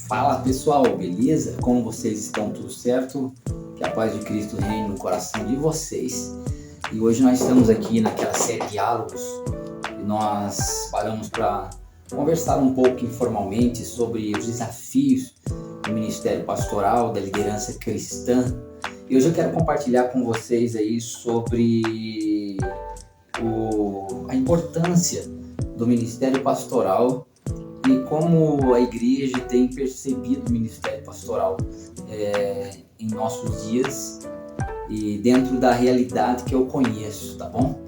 Fala pessoal, beleza? Como vocês estão? Tudo certo? Que a paz de Cristo reine no coração de vocês. E hoje nós estamos aqui naquela série de diálogos e nós paramos para conversar um pouco informalmente sobre os desafios do ministério pastoral, da liderança cristã. E hoje eu quero compartilhar com vocês aí sobre a importância do ministério pastoral e como a igreja tem percebido o ministério pastoral em nossos dias e dentro da realidade que eu conheço, tá bom?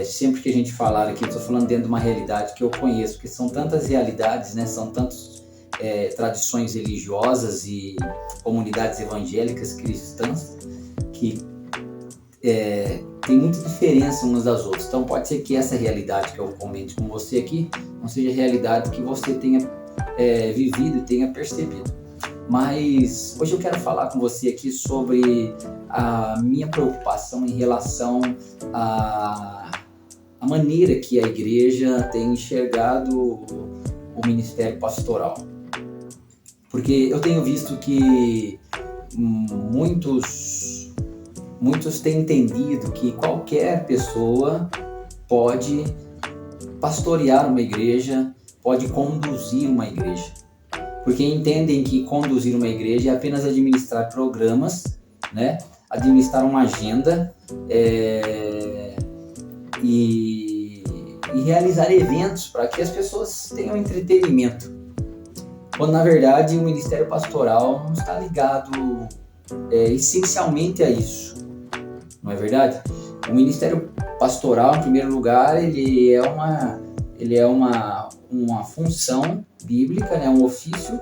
Sempre que a gente falar aqui, eu estou falando dentro de uma realidade que eu conheço, porque são tantas realidades, né? São tantas tradições religiosas e comunidades evangélicas cristãs que tem muita diferença umas das outras. Então pode ser que essa realidade que eu comento com você aqui não seja a realidade que você tenha vivido e tenha percebido. Mas hoje eu quero falar com você aqui sobre a minha preocupação em relação à maneira que a igreja tem enxergado o ministério pastoral. Porque eu tenho visto que muitos têm entendido que qualquer pessoa pode pastorear uma igreja, pode conduzir uma igreja. Porque entendem que conduzir uma igreja é apenas administrar programas, né? Administrar uma agenda e realizar eventos para que as pessoas tenham entretenimento. Quando na verdade o ministério pastoral não está ligado essencialmente a isso. Não é verdade? O ministério pastoral, em primeiro lugar, ele é uma função bíblica, né? Um ofício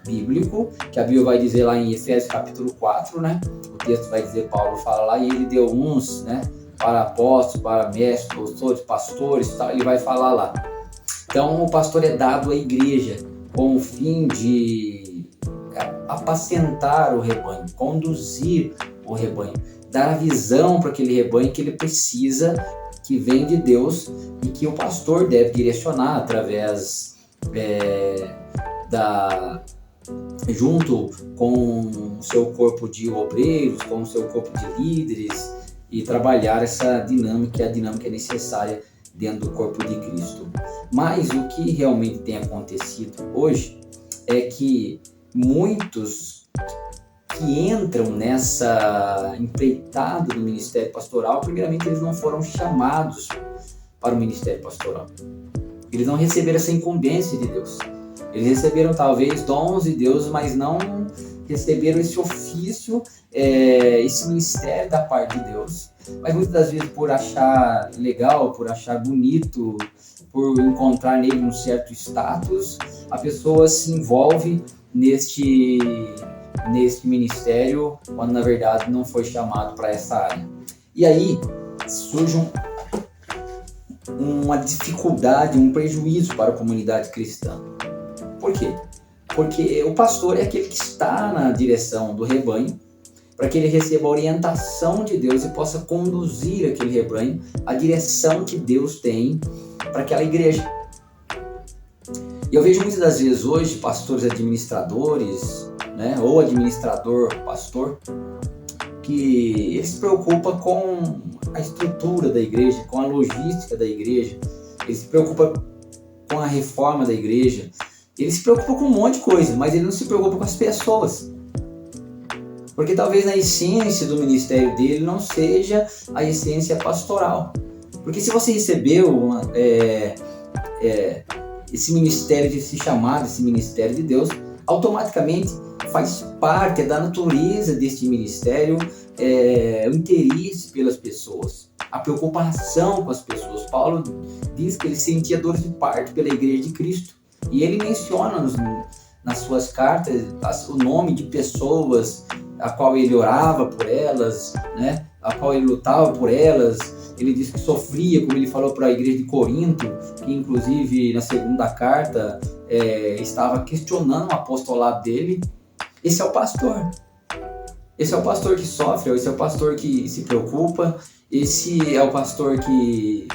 bíblico, que a Bíblia vai dizer lá em Efésios capítulo 4, né? O texto vai dizer, Paulo fala lá, e ele deu uns, né? Para apóstolos, para mestres, doutores, pastores, tal, ele vai falar lá. Então, o pastor é dado à igreja com o fim de apacentar o rebanho, conduzir o rebanho, dar a visão para aquele rebanho que ele precisa, que vem de Deus e que o pastor deve direcionar através junto com o seu corpo de obreiros, com o seu corpo de líderes e trabalhar essa dinâmica, a dinâmica necessária dentro do corpo de Cristo. Mas o que realmente tem acontecido hoje é que muitos que entram nessa empreitada do ministério pastoral, primeiramente eles não foram chamados para o ministério pastoral. Eles não receberam essa incumbência de Deus. Eles receberam talvez dons de Deus, mas não receberam esse ofício, esse ministério da parte de Deus. Mas muitas das vezes por achar legal, por achar bonito, por encontrar nele um certo status, a pessoa se envolve neste ministério, quando na verdade não foi chamado para essa área. E aí surge uma dificuldade, um prejuízo para a comunidade cristã. Por quê? Porque o pastor é aquele que está na direção do rebanho, para que ele receba a orientação de Deus e possa conduzir aquele rebanho à direção que Deus tem para aquela igreja. E eu vejo muitas das vezes hoje pastores administradores, né, ou administrador, pastor, que ele se preocupa com a estrutura da igreja, com a logística da igreja, ele se preocupa com a reforma da igreja, ele se preocupa com um monte de coisa, mas ele não se preocupa com as pessoas. Porque talvez na essência do ministério dele não seja a essência pastoral. Porque se você recebeu esse ministério de se chamar, esse ministério de Deus, automaticamente faz parte da natureza deste ministério o interesse pelas pessoas, a preocupação com as pessoas. Paulo diz que ele sentia dor de parto pela igreja de Cristo. E ele menciona nas suas cartas o nome de pessoas a qual ele orava por elas, né? A qual ele lutava por elas. Ele diz que sofria, como ele falou para a igreja de Corinto, que inclusive na segunda carta estava questionando o apostolado dele. Esse é o pastor. Esse é o pastor que sofre, esse é o pastor que se preocupa, esse é o pastor que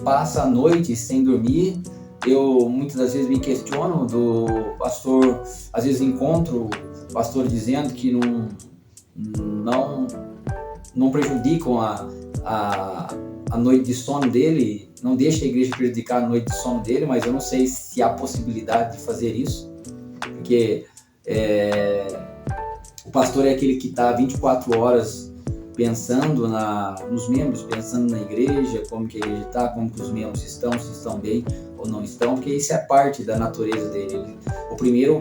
passa a noite sem dormir, eu muitas das vezes me questiono do pastor, às vezes encontro pastor dizendo que não prejudicam a noite de sono dele, não deixa a igreja prejudicar a noite de sono dele, mas eu não sei se há possibilidade de fazer isso, porque o pastor é aquele que está 24 horas pensando nos membros, pensando na igreja, como que a igreja está, como que os membros estão, se estão bem ou não estão, porque isso é parte da natureza dele. O primeiro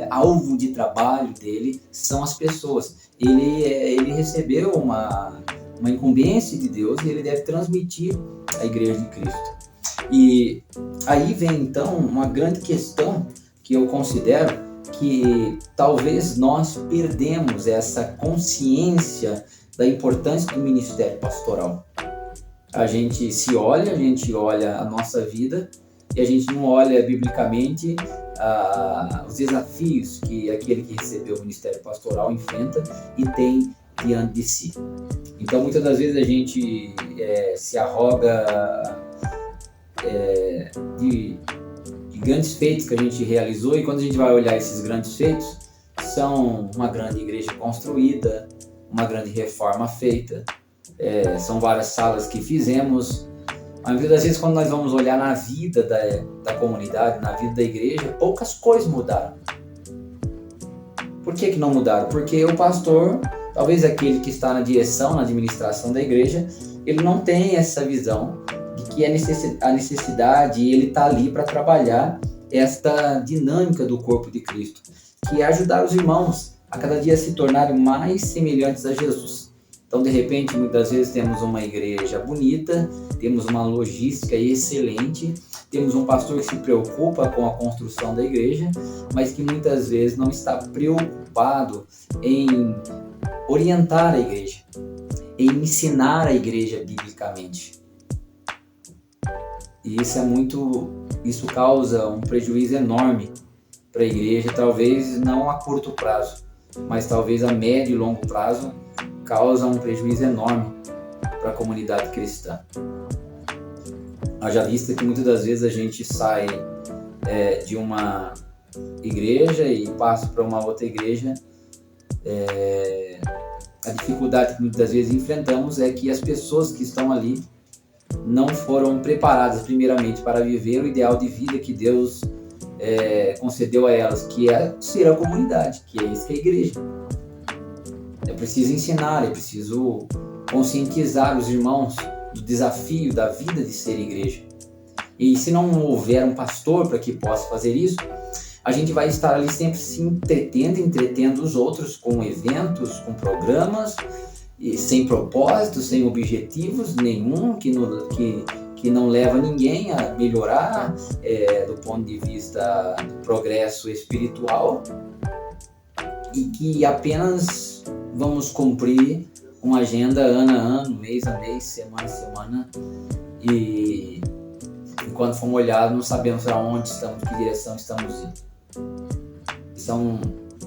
alvo de trabalho dele são as pessoas. Ele recebeu uma incumbência de Deus e ele deve transmitir a igreja de Cristo. E aí vem então uma grande questão que eu considero que talvez nós perdemos essa consciência da importância do ministério pastoral. A gente olha a nossa vida e a gente não olha biblicamente os desafios que aquele que recebeu o ministério pastoral enfrenta e tem diante de si. Então, muitas das vezes a gente se arroga de grandes feitos que a gente realizou, e quando a gente vai olhar esses grandes feitos, são uma grande igreja construída, uma grande reforma feita, são várias salas que fizemos. Mas muitas das vezes, quando nós vamos olhar na vida da comunidade, na vida da igreja, poucas coisas mudaram. Por que não mudaram? Porque o pastor, talvez aquele que está na direção, na administração da igreja, ele não tem essa visão de que a necessidade, e ele está ali para trabalhar esta dinâmica do corpo de Cristo, que é ajudar os irmãos a cada dia se tornarem mais semelhantes a Jesus. Então, de repente, muitas vezes temos uma igreja bonita, temos uma logística excelente, temos um pastor que se preocupa com a construção da igreja, mas que muitas vezes não está preocupado em orientar a igreja, em ensinar a igreja biblicamente. E isso causa um prejuízo enorme para a igreja, talvez não a curto prazo, mas talvez a médio e longo prazo, causa um prejuízo enorme para a comunidade cristã. Haja vista que muitas das vezes a gente sai de uma igreja e passa para uma outra igreja. A dificuldade que muitas das vezes enfrentamos é que as pessoas que estão ali não foram preparadas primeiramente para viver o ideal de vida que Deus concedeu a elas, que é ser a comunidade, que é isso que é a igreja. É preciso ensinar, é preciso conscientizar os irmãos do desafio da vida de ser igreja. E se não houver um pastor para que possa fazer isso, a gente vai estar ali sempre se entretendo os outros com eventos, com programas, e sem propósito, sem objetivos nenhum, que não leva ninguém a melhorar do ponto de vista do progresso espiritual, e que apenas vamos cumprir uma agenda ano a ano, mês a mês, semana a semana, e enquanto formos olhar, não sabemos para onde estamos, que direção estamos indo. Isso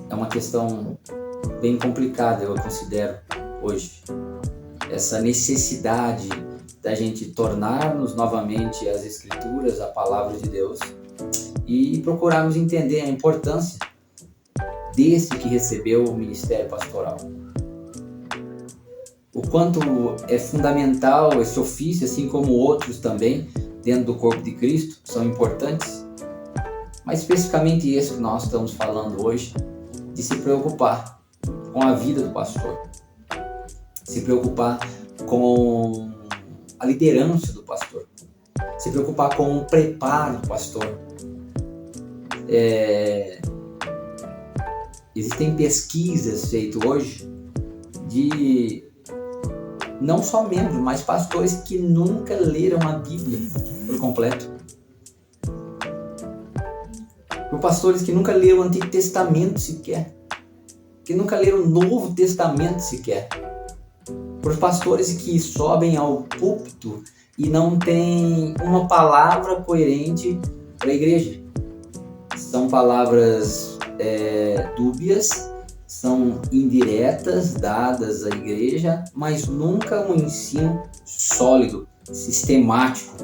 é uma questão bem complicada, eu considero, hoje. Essa necessidade da gente tornarmos novamente as Escrituras, a Palavra de Deus, e procurarmos entender a importância desse que recebeu o ministério pastoral. O quanto é fundamental esse ofício, assim como outros também, dentro do corpo de Cristo, são importantes, mas especificamente esse que nós estamos falando hoje, de se preocupar com a vida do pastor, se preocupar com a liderança do pastor, se preocupar com o preparo do pastor. Existem pesquisas feitas hoje de não só membros, mas pastores que nunca leram a Bíblia por completo. Por pastores que nunca leram o Antigo Testamento sequer, que nunca leram o Novo Testamento sequer. Por pastores que sobem ao púlpito e não têm uma palavra coerente para a igreja. São palavras dúbias, são indiretas dadas à igreja, mas nunca um ensino sólido, sistemático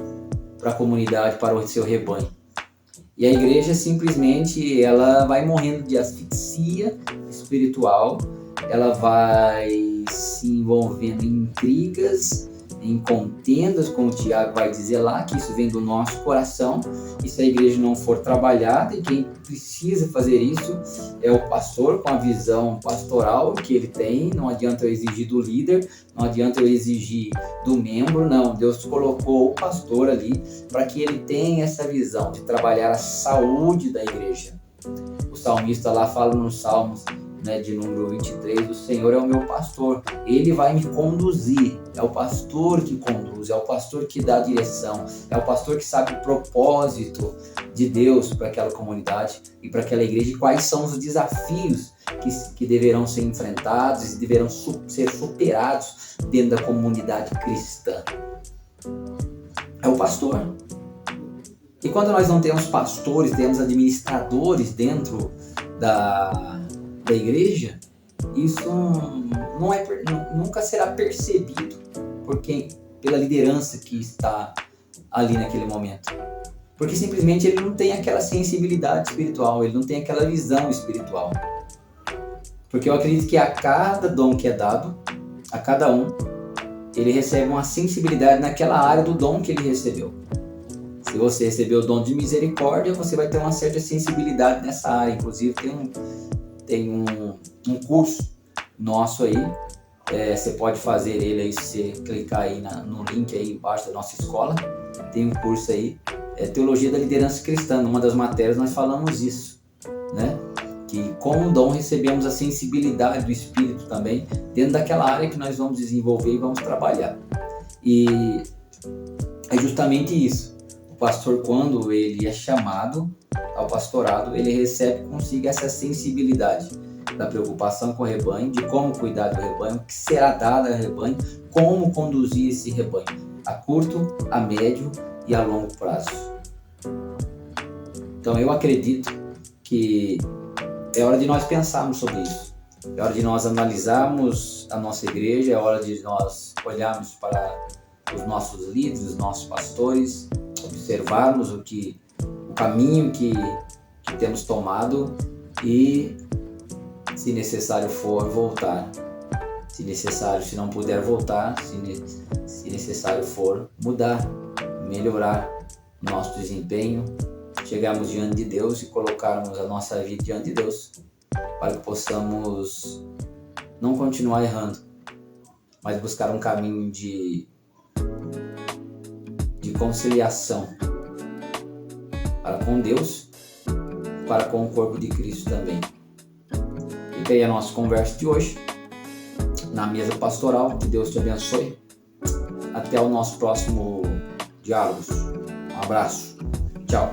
para a comunidade, para o seu rebanho. E a igreja simplesmente ela vai morrendo de asfixia espiritual, ela vai se envolvendo em intrigas, em contendas, como o Tiago vai dizer lá, que isso vem do nosso coração. E se a igreja não for trabalhada, e quem precisa fazer isso é o pastor com a visão pastoral que ele tem. Não adianta eu exigir do líder, não adianta eu exigir do membro, não. Deus colocou o pastor ali para que ele tenha essa visão de trabalhar a saúde da igreja. O salmista lá fala nos Salmos, de número 23, o Senhor é o meu pastor, ele vai me conduzir, é o pastor que conduz, é o pastor que dá a direção, é o pastor que sabe o propósito de Deus para aquela comunidade e para aquela igreja, e quais são os desafios que deverão ser enfrentados e deverão ser superados dentro da comunidade cristã. É o pastor. E quando nós não temos pastores, temos administradores dentro da igreja, isso nunca será percebido pela liderança que está ali naquele momento. Porque simplesmente ele não tem aquela sensibilidade espiritual, ele não tem aquela visão espiritual. Porque eu acredito que a cada dom que é dado, a cada um, ele recebe uma sensibilidade naquela área do dom que ele recebeu. Se você recebeu o dom de misericórdia, você vai ter uma certa sensibilidade nessa área. Inclusive tem um curso nosso aí, você pode fazer ele aí, se você clicar aí no link aí embaixo da nossa escola, tem um curso aí, Teologia da Liderança Cristã. Numa das matérias nós falamos isso, que com o dom recebemos a sensibilidade do Espírito também, dentro daquela área que nós vamos desenvolver e vamos trabalhar. E é justamente isso. O pastor, quando ele é chamado ao pastorado, ele recebe consigo essa sensibilidade da preocupação com o rebanho, de como cuidar do rebanho, o que será dado ao rebanho, como conduzir esse rebanho a curto, a médio e a longo prazo. Então eu acredito que é hora de nós pensarmos sobre isso, é hora de nós analisarmos a nossa igreja, é hora de nós olharmos para os nossos líderes, os nossos pastores, observarmos o caminho que temos tomado e, se necessário for, voltar. Se não puder voltar, se necessário for, mudar, melhorar o nosso desempenho, chegarmos diante de Deus e colocarmos a nossa vida diante de Deus, para que possamos não continuar errando, mas buscar um caminho de conciliação para com Deus, para com o corpo de Cristo também. Fica aí a nossa conversa de hoje na mesa pastoral. Que Deus te abençoe. Até o nosso próximo Diálogos. Um abraço. Tchau.